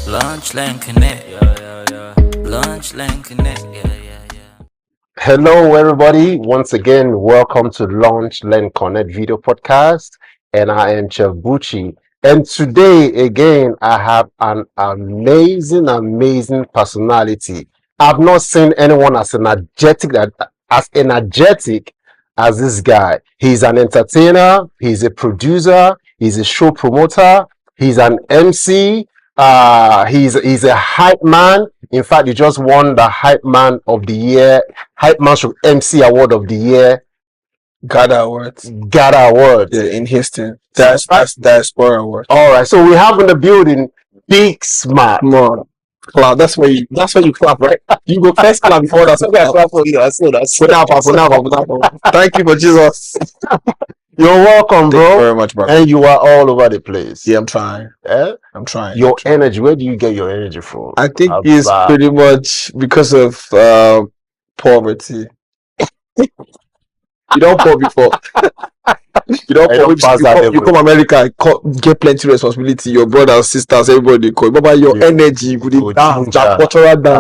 Lunch Lane Connect, Lunch Lane Connect, Hello, everybody. Once again, welcome to Launch Learn Connect video podcast. And I am Chef Bucci. And today, again, I have an amazing personality. I've not seen anyone as energetic as this guy. He's an entertainer, he's a producer, he's a show promoter, he's an MC, he's a hype man. In fact, he just won the Hype Man of the Year, Hype Man MC Award of the Year, Gada Awards. Gada Award. Yeah, in Houston. That's Diaspora Award. All right, so we have in the building Big Smart. Come on. Clap. That's where you clap, right? You go first clap before that. Okay, I clap for you. I saw that. Thank you for Jesus. You're welcome, bro. Thank you very much, bro. And you are all over the place. Yeah, I'm trying. I'm trying. Your energy, where do you get your energy from? I think it's pretty much because of poverty. You don't poor before. You don't poor before. You come America, get plenty responsibility. Your brothers, sisters, everybody call. But your energy, good dance. I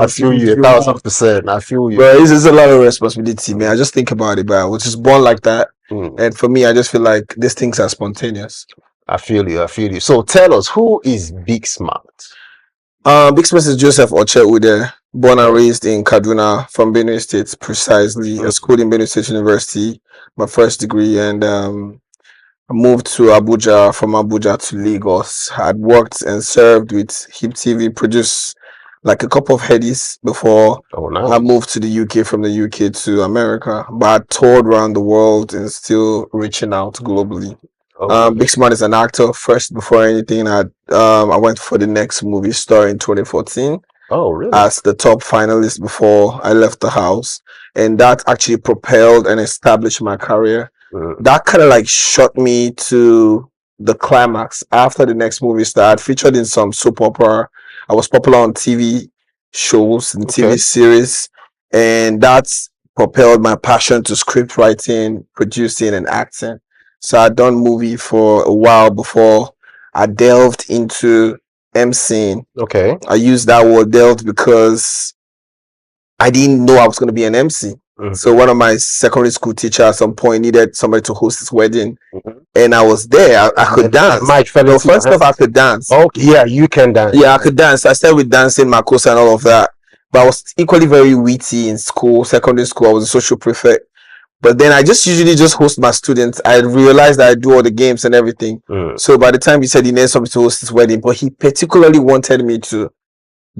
feel you 1,000%. I feel you. But it's a lot of responsibility, man. I just think about it, but I was just born like that. And for me, I just feel like these things are spontaneous. I feel you. So tell us, who is Big Smart? Big Smart is Joseph Ochewude, born and raised in Kaduna from Benue State, precisely. I schooled in Benue State University, my first degree, and I moved to Abuja, from Abuja to Lagos. I'd worked and served with Hip TV, produced like a couple of headies before I moved to the UK, from the UK to America. But I toured around the world and still reaching out globally. Big Smart is an actor first before anything. I went for the Next Movie Star in 2014. Oh, really? As the top finalist before I left the house, and that actually propelled and established my career. That kind of like shot me to the climax. After the Next Movie Star, I featured in some soap opera. I was popular on TV shows and TV series, and that's propelled my passion to script writing, producing, and acting. So I'd done movie for a while before I delved into MCing. Okay. I used that word delved because I didn't know I was going to be an MC. So one of my secondary school teachers at some point needed somebody to host his wedding. And I was there. I could dance. First off, I could dance. Okay, yeah, you can dance. Yeah, I could dance. I started with dancing, Makosa, and all of that. But I was equally very witty in school, secondary school. I was a social prefect. But then I usually host my students. I realized that I do all the games and everything. So by the time he said he needed somebody to host his wedding, but he particularly wanted me to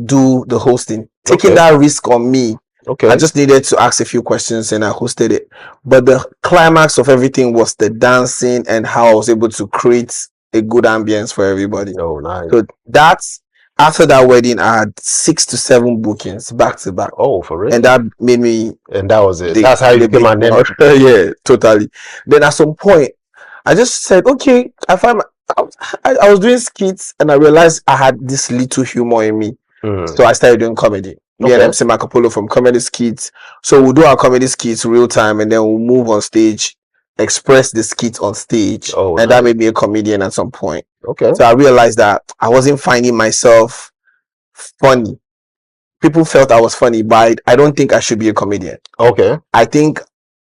do the hosting, taking that risk on me. I just needed to ask a few questions and I hosted it. But the climax of everything was the dancing and how I was able to create a good ambience for everybody. Oh, nice. So that's after that wedding, I had 6 to 7 bookings back to back. Oh, for real? And that made me. And that was it. That's how you became an name. Yeah, totally. Then at some point, I just said, okay, I was doing skits and I realized I had this little humor in me. So I started doing comedy. Me and MC Marco Polo from comedy skits. So we'll do our comedy skits real time and then we'll move on stage, express the skit on stage. And that made me a comedian at some point. So I realized that I wasn't finding myself funny. People felt I was funny, but I don't think I should be a comedian. I think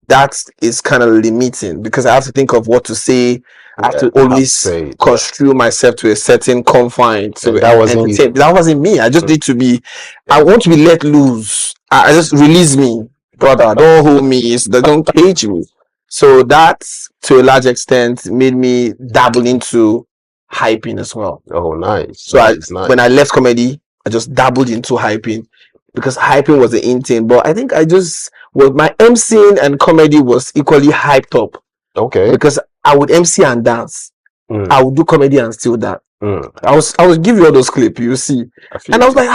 that is kind of limiting because I have to think of what to say. I have to always construe myself to a certain confine. So that wasn't me. I just need to be. I want to be let loose. I just release me, brother. Don't hold me. Don't cage me. So that, to a large extent, made me dabble into hyping as well. Oh, nice. So when I left comedy, I just dabbled into hyping because hyping was the in thing. But I think my MCing and comedy was equally hyped up. Because I would MC and dance. I would do comedy and still dance. I will give you all those clips, you see. And I was like,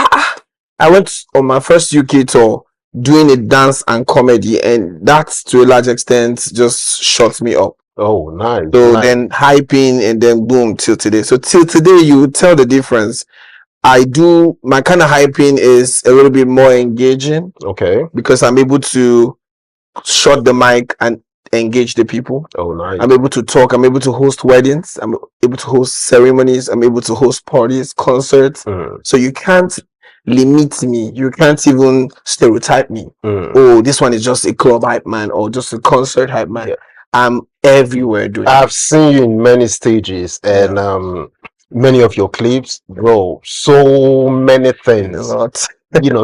I went on my first UK tour doing a dance and comedy, and that to a large extent just shut me up. Oh, nice. So then hyping and then boom till today. So till today, you would tell the difference. I do my kind of hyping is a little bit more engaging. Okay. Because I'm able to shut the mic and engage the people. Oh, nice. I'm able to talk. I'm able to host weddings. I'm able to host ceremonies. I'm able to host parties, concerts. So you can't limit me. You can't even stereotype me. Oh, this one is just a club hype man or just a concert hype man. I'm everywhere doing I've seen you in many stages and many of your clips, bro. So many things. a lot.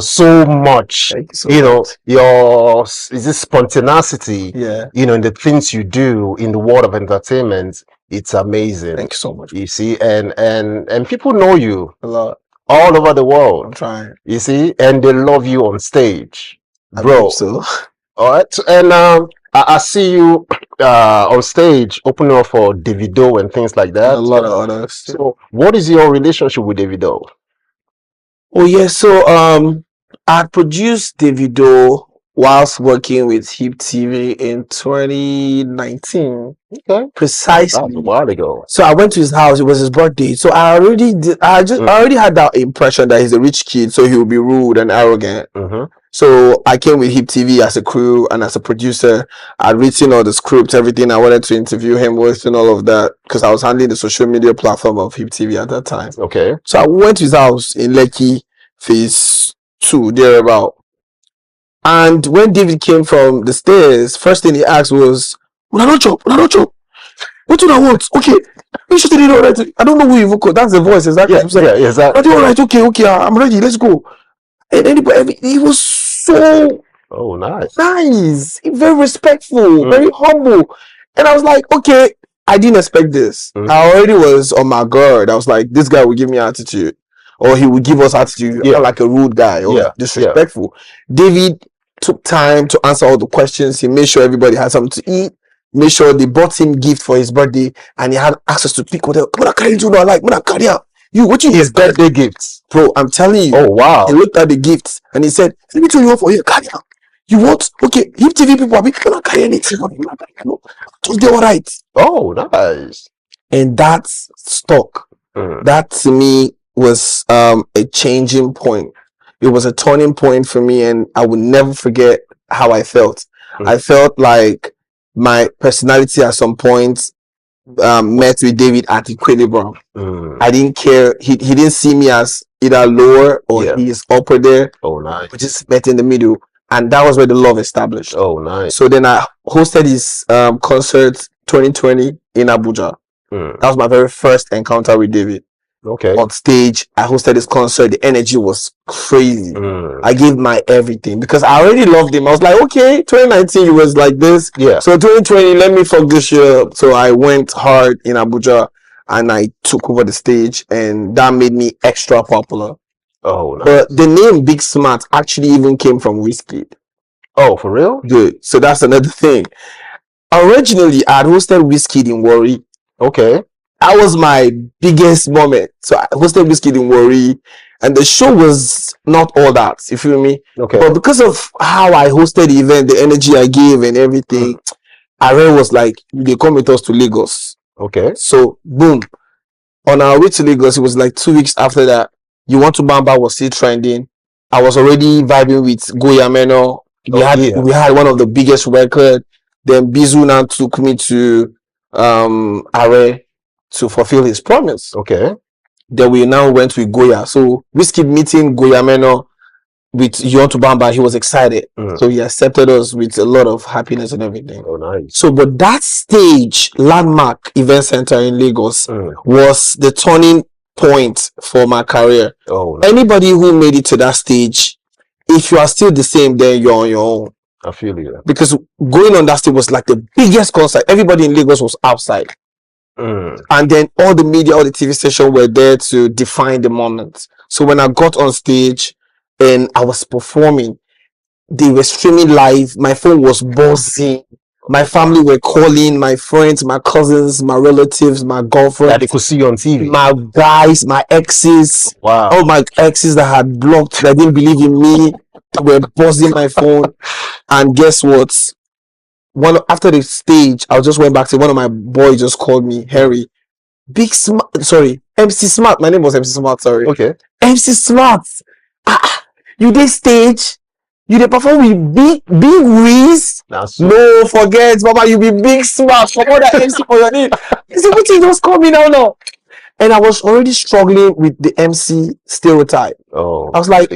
So much. Thank you so much. Your is this spontaneity? Yeah. In the things you do in the world of entertainment, it's amazing. Thank you so much. You see, and people know you A lot. all over the world. I'm trying. You see, and they love you on stage, I bro. hope so. All right, and I see you on stage opening up for Davido and things like that. And a lot of others. So, what is your relationship with Davido? Oh yeah, so I produced Davido whilst working with Hip TV in 2019. Okay, Precisely. that was a while ago. So I went to his house. It was his birthday. So I already had that impression that he's a rich kid, so he would be rude and arrogant. So I came with Hip TV as a crew and as a producer. I'd written all the script, everything I wanted to interview him with and all of that because I was handling the social media platform of Hip TV at that time. Okay. So I went to his house in Lekki, phase 2, thereabout. And when David came from the stairs, first thing he asked was, "Una no chop? What do I want? Okay. You should do it right. I don't know who you vote. That's the voice, exactly. Yeah, exactly. All right, okay, I'm ready. Let's go." And anybody, he was so nice, very respectful, very humble. And I was like, okay, I didn't expect this. I already was on my guard. I was like, this guy will give me attitude, or he will give us attitude, not like a rude guy or disrespectful. David took time to answer all the questions. He made sure everybody had something to eat. Made sure they bought him gift for his birthday, and he had access to pick whatever. His birthday gifts, bro. I'm telling you. Oh wow! He looked at the gifts and he said, "Let me tell you what for here. Carry out. You want? Okay, Hip TV people are not carry anything. Just get all right." Oh, nice. And that's stuck. That to me was a changing point. It was a turning point for me, and I would never forget how I felt. I felt like my personality at some point met with David at equilibrium. I didn't care. He didn't see me as either lower or he is upper there. Oh, nice. We just met in the middle, and that was where the love established. Oh, nice. So then I hosted his concert 2020 in Abuja. That was my very first encounter with David. Okay. On stage, I hosted his concert. The energy was crazy. I gave my everything because I already loved him. I was like, okay, 2019 he was like this. Yeah. So 2020, let me fuck this shit up. So I went hard in Abuja and I took over the stage, and that made me extra popular. Oh, nice. But the name Big Smart actually even came from Wizkid. Oh, for real? Good. So that's another thing. Originally, I had hosted Wizkid in Warri. Okay. That was my biggest moment. So I hosted Wizkid in Warri, and the show was not all that. You feel me? Okay. But because of how I hosted the event, the energy I gave and everything, Are was like, they come with us to Lagos. Okay. So boom. On our way to Lagos, it was like 2 weeks after that. You Want to Bamba was still trending. I was already vibing with Goya Meno. We had one of the biggest record. Then Bizu now took me to Are to fulfill his promise. Okay. Then we now went with Goya. So Wizkid meeting Goya Meno with You Want to Bamba, he was excited. So he accepted us with a lot of happiness and everything. Oh, nice. So, but that stage, Landmark Event Center in Lagos, was the turning point for my career. Oh, nice. Anybody who made it to that stage, if you are still the same, then you're on your own. I feel you. Because going on that stage was like the biggest concert. Everybody in Lagos was outside. And then all the media, all the TV stations were there to define the moment. So when I got on stage and I was performing, they were streaming live. My phone was buzzing. My family were calling, my friends, my cousins, my relatives, my girlfriend. That they could see you on TV. My guys, my exes. Wow. All my exes that had blocked, that didn't believe in me, were buzzing my phone. And guess what? After the stage, I just went back to one of my boys just called me, Harry. MC Smart. My name was MC Smart, sorry. Okay. MC Smart. You did stage? You dey perform with big Wiz. No, forget, Baba, you be big smart for all that MC for your name. You see, what just coming now. And I was already struggling with the MC stereotype. Oh, I was like,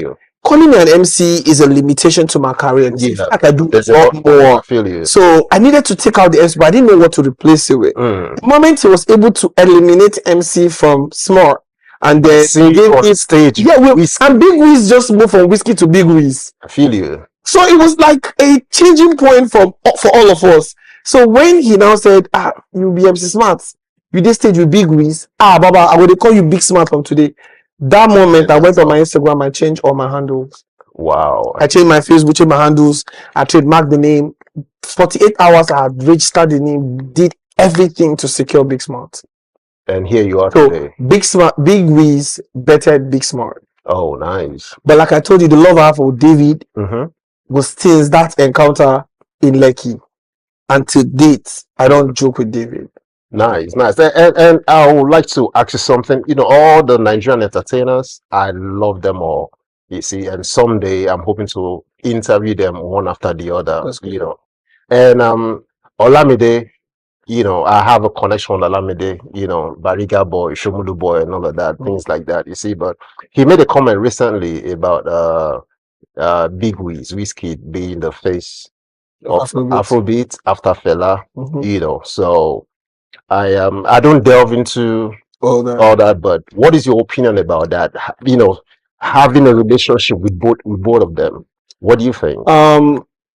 calling me an MC is a limitation to my career. In fact, I do a lot more. So I needed to take out the MC, but I didn't know what to replace it with. The moment he was able to eliminate MC from Smart and then give on stage. Yeah, and Big Wiz just moved from Wizkid to Big Wiz. I feel you. So it was like a changing point for all of us. So when he now said, you be MC Smart, you did stage with Big Wiz. Baba, I will call you Big Smart from today. That moment, I went on my Instagram, I changed all my handles. Wow. I changed my Facebook, changed my handles. I trademarked the name. 48 hours, I had registered the name, did everything to secure Big Smart. And here you are so today. Big Wiz bettered Big Smart. Oh, nice. But like I told you, the love I have for David was since that encounter in Lekki. And to date, I don't joke with David. Nice. And I would like to ask you something. You know, all the Nigerian entertainers, I love them all. You see, and someday I'm hoping to interview them one after the other. You know, and Olamide, you know, I have a connection with Olamide, you know, Bariga boy, Shomulu boy, and all of that, things like that. You see, but he made a comment recently about Big Wiz, Wizkid being the face of Afrobeat after Fela. You know, so I don't delve into all that, but what is your opinion about that? You know, having a relationship with both of them. What do you think?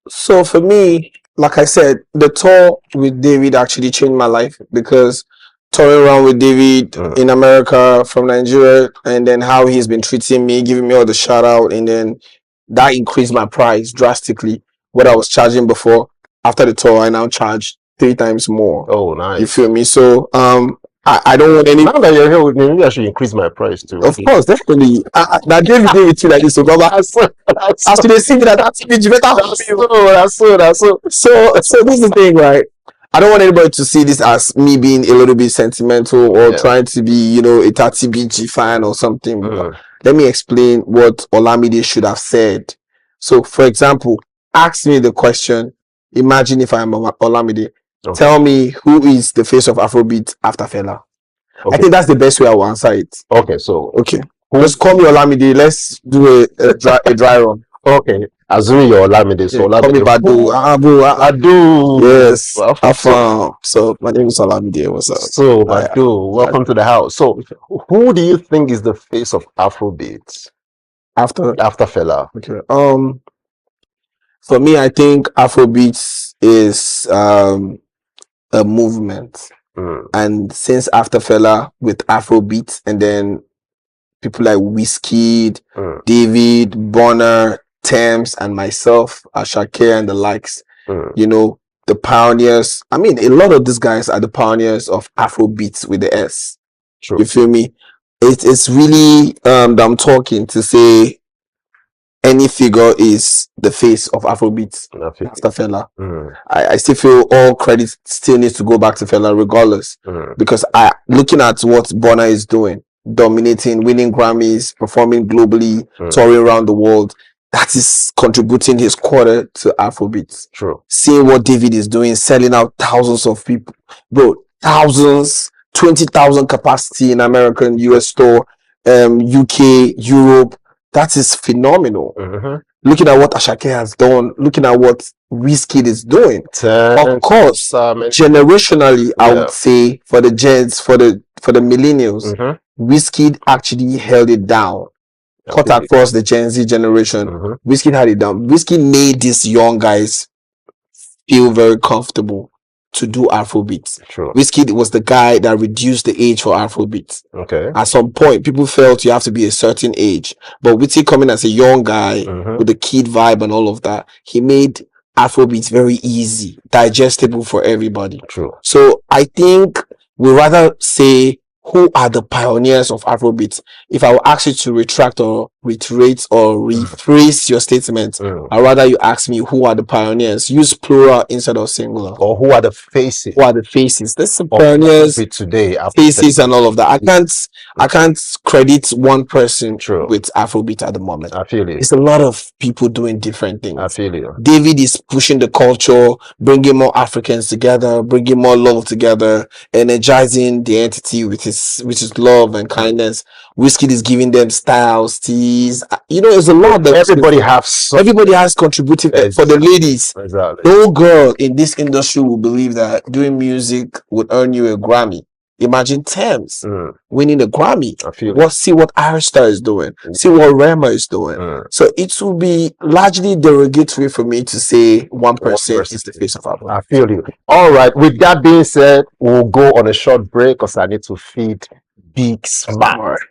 So for me, like I said, the tour with David actually changed my life, because touring around with David in America from Nigeria, and then how he's been treating me, giving me all the shout out, and then that increased my price drastically. What I was charging before, after the tour, I now charge 3 times more. Oh, nice. You feel me? So I don't want any. Now that you're here with me, maybe I should increase my price too. Of course, definitely. That David did with you like this, so Baba. As to they see that speech, that's so. So this is the thing, right? I don't want anybody to see this as me being a little bit sentimental or trying to be, you know, a 30BG fan or something. Let me explain what Olamide should have said. So, for example, ask me the question. Imagine if I'm Olamide. Tell me who is the face of Afrobeat after Fela. I think that's the best way I will answer it. Okay, so just call me Olamide. Let's do a dry run. Okay, assuming you're Olamide, so Olamide. Call me Badu. Adu. Yes, Afam. So my name is Olamide. What's up? So Badu, welcome to the house. So who do you think is the face of Afrobeat after Fela? Okay. For me, I think Afrobeat is a movement. And since after Fela with Afrobeat, and then people like Wizkid, David, Bonner, Thames, and myself, Ashake, and the likes, you know, the pioneers. I mean, a lot of these guys are the pioneers of Afrobeat with the S. True. You feel me? It's really that I'm talking to say any figure is the face of Afrobeat after Fela. I still feel all credit still needs to go back to Fela regardless. Because looking at what Bonner is doing, dominating, winning Grammys, performing globally, touring around the world, that is contributing his quarter to Afrobeat. True. Seeing what David is doing, selling out thousands of people. Bro, thousands, 20,000 capacity in American, US store, UK, Europe. That is phenomenal. Looking at what Ashake has done, looking at what Wizkid is doing. Of course, generationally, I would say for the gens, for the millennials, Wizkid actually held it down. Cut across the Gen Z generation. Wizkid had it down. Wizkid made these young guys feel very comfortable to do Afrobeat. True. Wizkid was the guy that reduced the age for Afrobeat. Okay. At some point, people felt you have to be a certain age. But Wizkid coming as a young guy with the kid vibe and all of that, he made Afrobeat very easy, digestible for everybody. True. So I think we rather say who are the pioneers of Afrobeat? If I will ask you to retract or reiterate or rephrase your statement, I'd rather you ask me who are the pioneers. Use plural instead of singular. Or who are the faces? Who are the faces? That's the pioneers today. faces and all of that. I can't credit one person with Afrobeat at the moment. I feel it. It's a lot of people doing different things. I feel it. David is pushing the culture, bringing more Africans together, bringing more love together, energizing the entity with his love and kindness. Wizkid is giving them styles, teas. You know, there's a lot that everybody has contributed for the ladies. Exactly. No girl in this industry will believe that doing music would earn you a Grammy. Imagine Thames winning a Grammy. See what Arista is doing. See what Rema is doing. So it will be largely derogatory for me to say one person is the face of Africa. I feel you. All right. With that being said, we'll go on a short break because I need to feed Big Smart.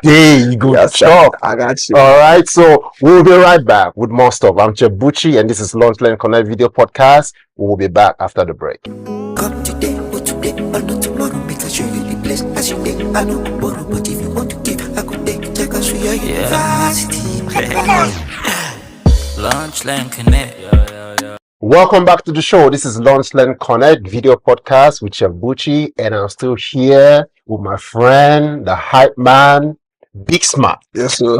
There you go. Yes, I got you. All right. So we'll be right back with more stuff. I'm Chebuchi and this is Launch Learn Connect video podcast. We'll be back after the break. Come today, but today, or not tomorrow. Make I show you the place as you take. I know tomorrow, but if you want to give, I could take us to your university. Launch Learn Connect. Welcome back to the show. This is Launch Learn Connect video podcast with Chebuchi, and I'm still here with my friend, the hype man, Big Smart. Yes, sir.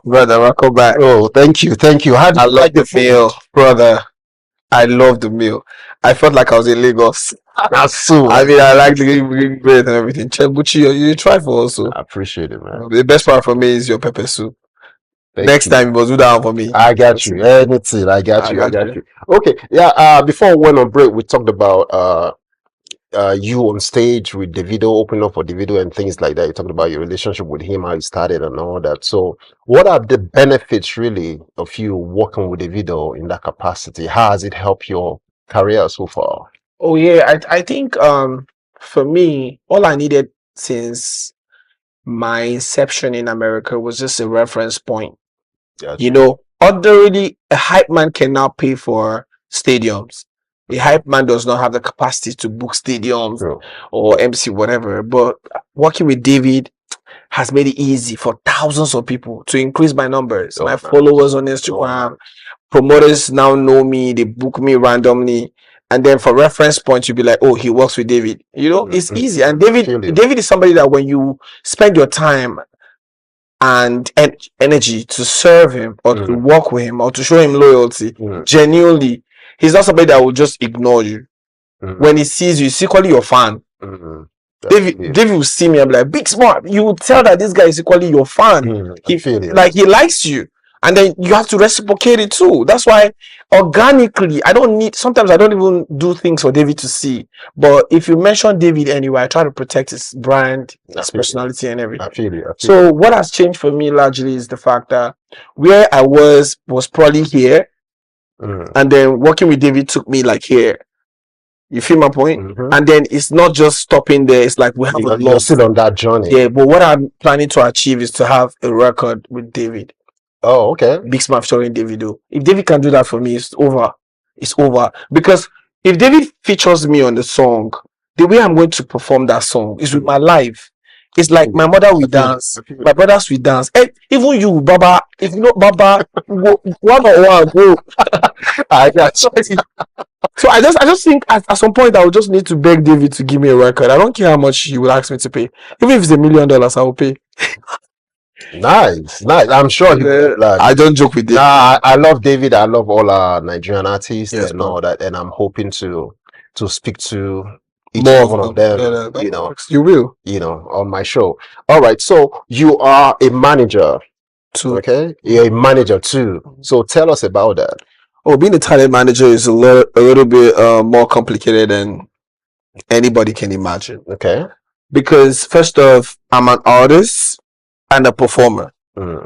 Brother, welcome back. Oh, thank you. How do you like the meal, brother? I love the meal. I felt like I was in Lagos. That's so. I mean, I like the bread and everything. Chebuchi, you try for also. I appreciate it, man. The best part for me is your pepper soup. Next time you must do that for me. I got you. Anything. I got you. Okay. Yeah. Before we went on break, we talked about you on stage with Davido, opening up for Davido and things like that. You talked about your relationship with him, how you started and all that. So what are the benefits really of you working with Davido in that capacity? How has it helped your career so far? Oh yeah, I think for me, all I needed since my inception in America was just a reference point. Gotcha. You know, ordinarily a hype man cannot pay for stadiums. A hype man does not have the capacity to book stadiums or MC whatever. But working with David has made it easy for thousands of people to increase my numbers, my followers on Instagram. Promoters now know me, they book me randomly. And then for reference points, you'll be like, oh, he works with David. You know, it's easy. And David is somebody that when you spend your time and energy to serve him or to work with him or to show him loyalty, genuinely, he's not somebody that will just ignore you. When he sees you, he's equally your fan. David will see me and be like, Big Smart. You will tell that this guy is equally your fan. He likes you. And then you have to reciprocate it too. That's why organically, sometimes I don't even do things for David to see. But if you mention David anyway, I try to protect his brand, his personality and everything. I feel you. So what has changed for me largely is the fact that where I was probably here. And then working with David took me like here. You feel my point? And then it's not just stopping there. It's like we have a lot. You're still on that journey. Yeah, but what I'm planning to achieve is to have a record with David. Oh, okay. Big Smart featuring Davido. If David can do that for me, it's over. It's over. Because if David features me on the song, the way I'm going to perform that song is with my life. It's like my mother will dance, my brothers will dance. And even you, Baba, if you know Baba, go, one on one, go. I got you. So I just think at some point I will just need to beg David to give me a record. I don't care how much he will ask me to pay. Even if it's $1 million, I will pay. Nice. I'm sure I don't joke with it. I love David. I love all our Nigerian artists and all that, and I'm hoping to speak to each one of them. You will. On my show. All right. So you are a manager too. Okay, you're a manager too. So tell us about that. Oh, being a talent manager is a little bit more complicated than anybody can imagine. Okay. Because first off, I'm an artist and a performer.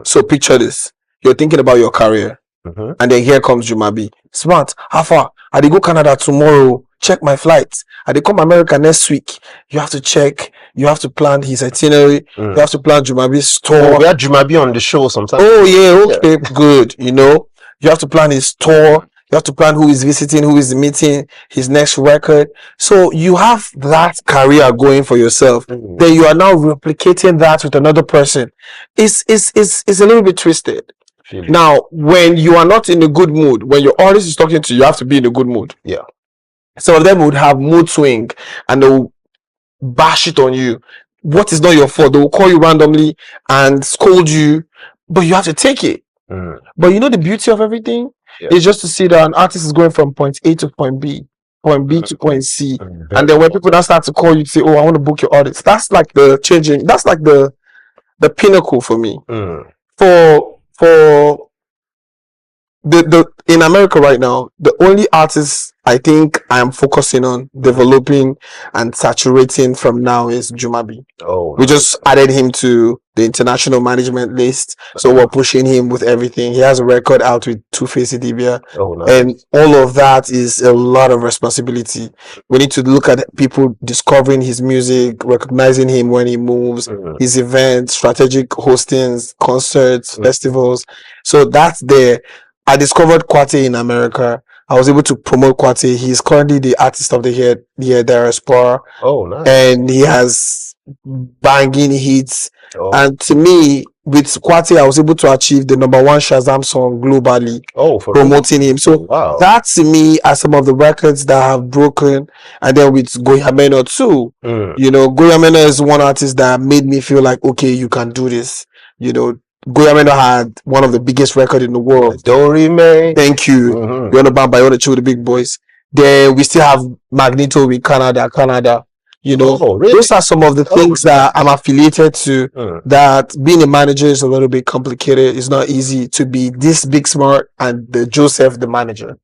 So picture this. You're thinking about your career. And then here comes Jumabi. Smart, how far? I dey go Canada tomorrow. Check my flights. I dey come America next week. You have to check. You have to plan his itinerary. You have to plan Jumabi's tour. We had Jumabi on the show sometimes. Oh yeah, okay, good. You have to plan his tour. You have to plan who is visiting, who is meeting, his next record. So you have that career going for yourself. Then you are now replicating that with another person. It's a little bit twisted. Now, when you are not in a good mood, when your artist is talking to you, you have to be in a good mood. Yeah. Some of them would have mood swing and they'll bash it on you. What is not your fault? They will call you randomly and scold you, but you have to take it. But you know the beauty of everything is just to see that an artist is going from point A to point B, point B to point C, and then when people now start to call you to say, "Oh, I want to book your artist," that's like the changing. That's like the pinnacle for me. For the in America right now, the only artist I think I am focusing on developing and saturating from now is Jumabi. We just added him to the international management list, so we're pushing him with everything. He has a record out with Two-Face Idibia, and all of that is a lot of responsibility. We need to look at people discovering his music, recognizing him when he moves, his events, strategic hostings, concerts, festivals. So that's there. I discovered Kwate in America. I was able to promote Kwate. He's currently the artist of the year diaspora. Nice. And he has banging hits. And to me, with Kwate, I was able to achieve the #1 Shazam song globally. For promoting him. So that to me are some of the records that have broken. And then with Goyameno too. You know, Goyameno is one artist that made me feel like, okay, you can do this. You know, Goyameno had one of the biggest records in the world. Dorime. Thank you. You want to band by you want to chill with the big boys. Then we still have Magneto with Canada. You know, really? Those are some of the things that I'm affiliated to. That being a manager is a little bit complicated. It's not easy to be this big smart and the Joseph the manager.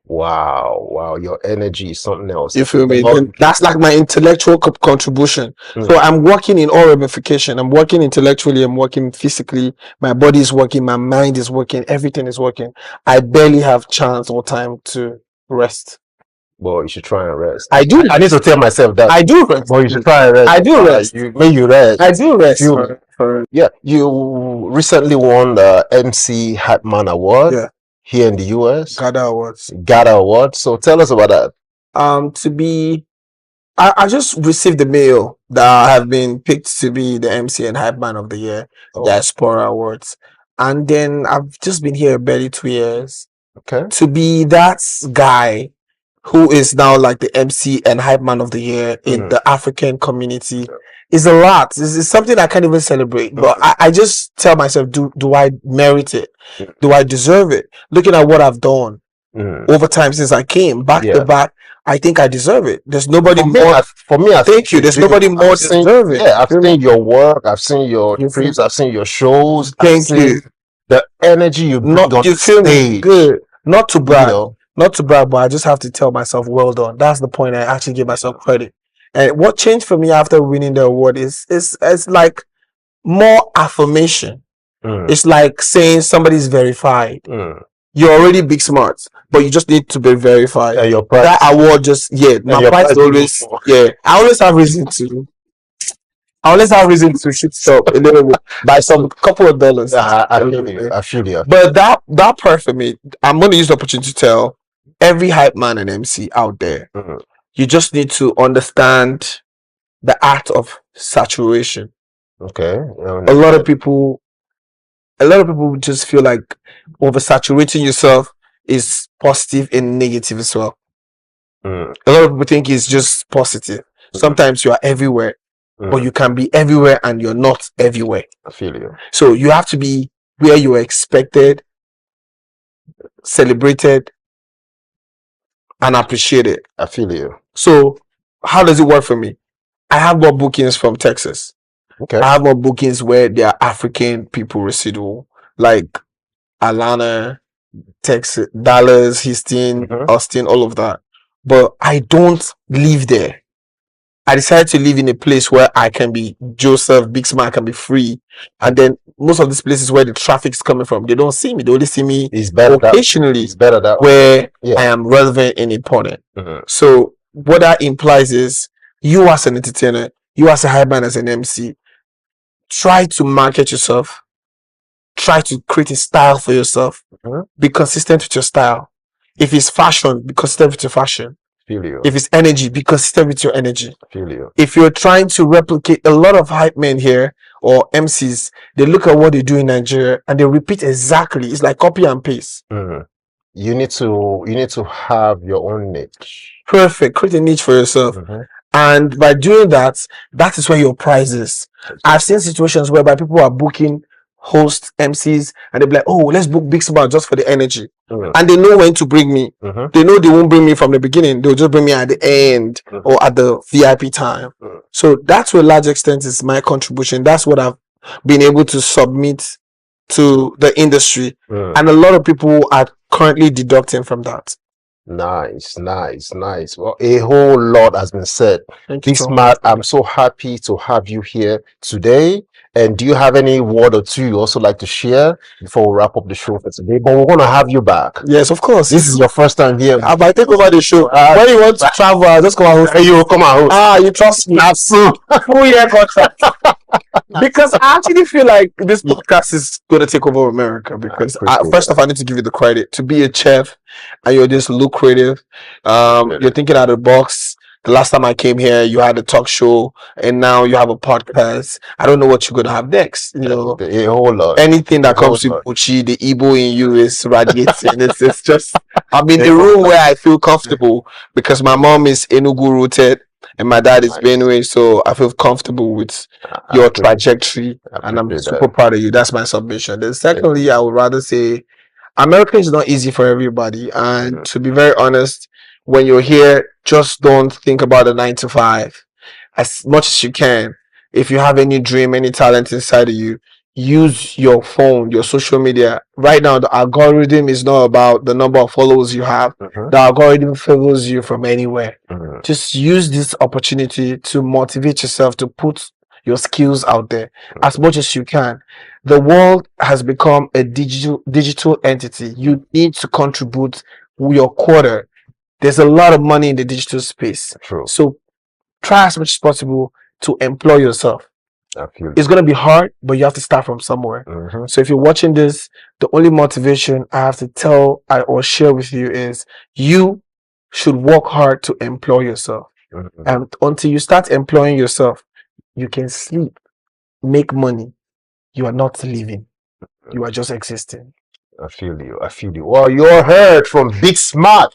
Wow, your energy is something else. You feel me? That's like my intellectual contribution. So I'm working in all ramification. I'm working intellectually, I'm working physically, my body is working, my mind is working, everything is working. I barely have chance or time to rest. Well, you should try and rest. I do. I need to tell myself that. I do rest. Well, you should try and rest. I do rest. You rest. I do rest. Yeah, you recently won the MC Hype Man Award here in the US. Gada Awards. So tell us about that. I just received the mail that I have been picked to be the MC and Hype Man of the Year, Diaspora Awards. And then I've just been here barely 2 years. Okay. To be that guy who is now like the MC and Hype Man of the Year in the African community is a lot. It's something I can't even celebrate. But I just tell myself, do I merit it? Do I deserve it? Looking at what I've done over time since I came back to back, I think I deserve it. There's nobody more. For me, Thank you. There's nobody more deserve it. Yeah, I've seen your work. I've seen your trips. I've seen your shows. Thank you. The energy you bring on you feel me? Good. Not to brag. Not to brag, but I just have to tell myself, well done. That's the point. I actually give myself credit. And what changed for me after winning the award is like more affirmation. It's like saying somebody's verified. You're already big smart, but you just need to be verified. And your price. That award just my price is always I always have reason to shoot stop a little bit by some couple of dollars. I feel you. But that part for me, I'm going to use the opportunity to tell every hype man and MC out there, you just need to understand the art of saturation. Okay. A lot of people just feel like oversaturating yourself is positive and negative as well. A lot of people think it's just positive. Sometimes you are everywhere, but you can be everywhere and you're not everywhere. I feel you. So you have to be where you are expected, celebrated, and appreciated. I feel you. So how does it work for me? I have more bookings from Texas. Okay. I have more bookings where there are African people residual, like Atlanta, Texas, Dallas, Houston, Austin, all of that. But I don't live there. I decided to live in a place where I can be Joseph, Big Smart, can be free. And then most of these places where the traffic is coming from, they don't see me. They only see me occasionally. It's better that where I am relevant and important. So what that implies is you as an entertainer, you as a hype man, as an MC, try to market yourself. Try to create a style for yourself. Be consistent with your style. If it's fashion, be consistent with your fashion. Feel you. If it's energy, be consistent with your energy. Feel you. If you're trying to replicate, a lot of hype men here or MCs, they look at what they do in Nigeria and they repeat exactly. It's like copy and paste. You need to have your own niche. Perfect. Create a niche for yourself. And by doing that, that is where your prize is. I've seen situations whereby people are booking host MCs and they'll be like, oh, let's book Big Smart just for the energy. And they know when to bring me. They know they won't bring me from the beginning. They'll just bring me at the end or at the VIP time. So that's to a large extent is my contribution. That's what I've been able to submit to the industry. And a lot of people are currently deducting from that. Nice. Well, a whole lot has been said. Big Smart, I'm so happy to have you here today. And do you have any word or two you also like to share before we wrap up the show for today? But we're going to have you back. Yes, of course. This is your first time here. I might take over the show. When you want to travel, I'll just come and host. You will come and host. You trust me. Absolutely. Full year contract. Because I actually feel like this podcast is going to take over America. Because first off, I need to give you the credit to be a chef and you're this lucrative. You're thinking out of the box. The last time I came here, you had a talk show, and now you have a podcast. I don't know what you're gonna have next. You know, a whole lot. Anything that comes with Uchi, the Igbo in you is radiating. It's just, I'm in the room where I feel comfortable because my mom is Enugu rooted and my dad is Benue, so I feel comfortable with your trajectory, and I'm super proud of you. That's my submission. Then secondly, I would rather say America is not easy for everybody, and to be very honest, when you're here, just don't think about the 9 to 5 as much as you can. If you have any dream, any talent inside of you, use your phone, your social media. Right now, the algorithm is not about the number of followers you have. The algorithm favors you from anywhere. Just use this opportunity to motivate yourself to put your skills out there as much as you can. The world has become a digital entity. You need to contribute your quarter. There's a lot of money in the digital space. So try as much as possible to employ yourself. It's going to be hard, but you have to start from somewhere. So if you're watching this, the only motivation I have to tell or share with you is you should work hard to employ yourself. And until you start employing yourself, you can sleep, make money. You are not living. You are just existing. I feel you. Well, you're heard from Big Smart.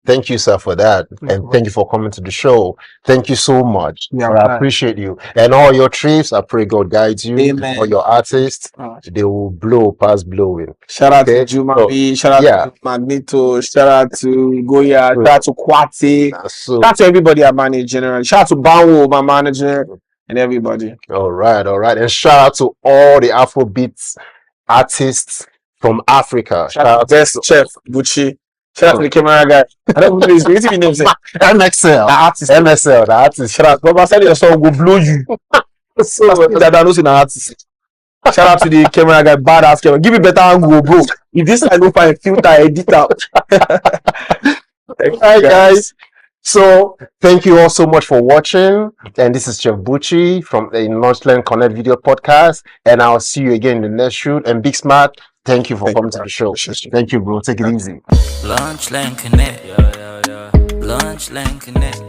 Thank you, sir, for that. And thank you for coming to the show. Thank you so much. I appreciate you. And all your trips, I pray God guides you. Amen. All your artists, they will blow past blowing. Shout out to Juma B, shout out to Magneto, shout out to Goya, shout out to Kwati, shout out to everybody I manage generally. Shout out to Banwo, my manager, and everybody. All right. And shout out to all the Afrobeats artists from Africa. Shout out to Best Chef, Bucci. Shout out to the camera guy. I don't know his name. MXL. The artist. Shout out. Baba said your song will blow you. So that I know an artist. Shout out to the camera guy, badass camera. Give me better angle, bro. If this I go find filter, edit out. Alright, guys. So thank you all so much for watching. And this is Chef Bucci from the Launchland Connect Video Podcast. And I'll see you again in the next shoot. And Big Smart, thank you for coming to the show. Thank you, bro. Take it easy. Launchland Connect. Launchland Connect.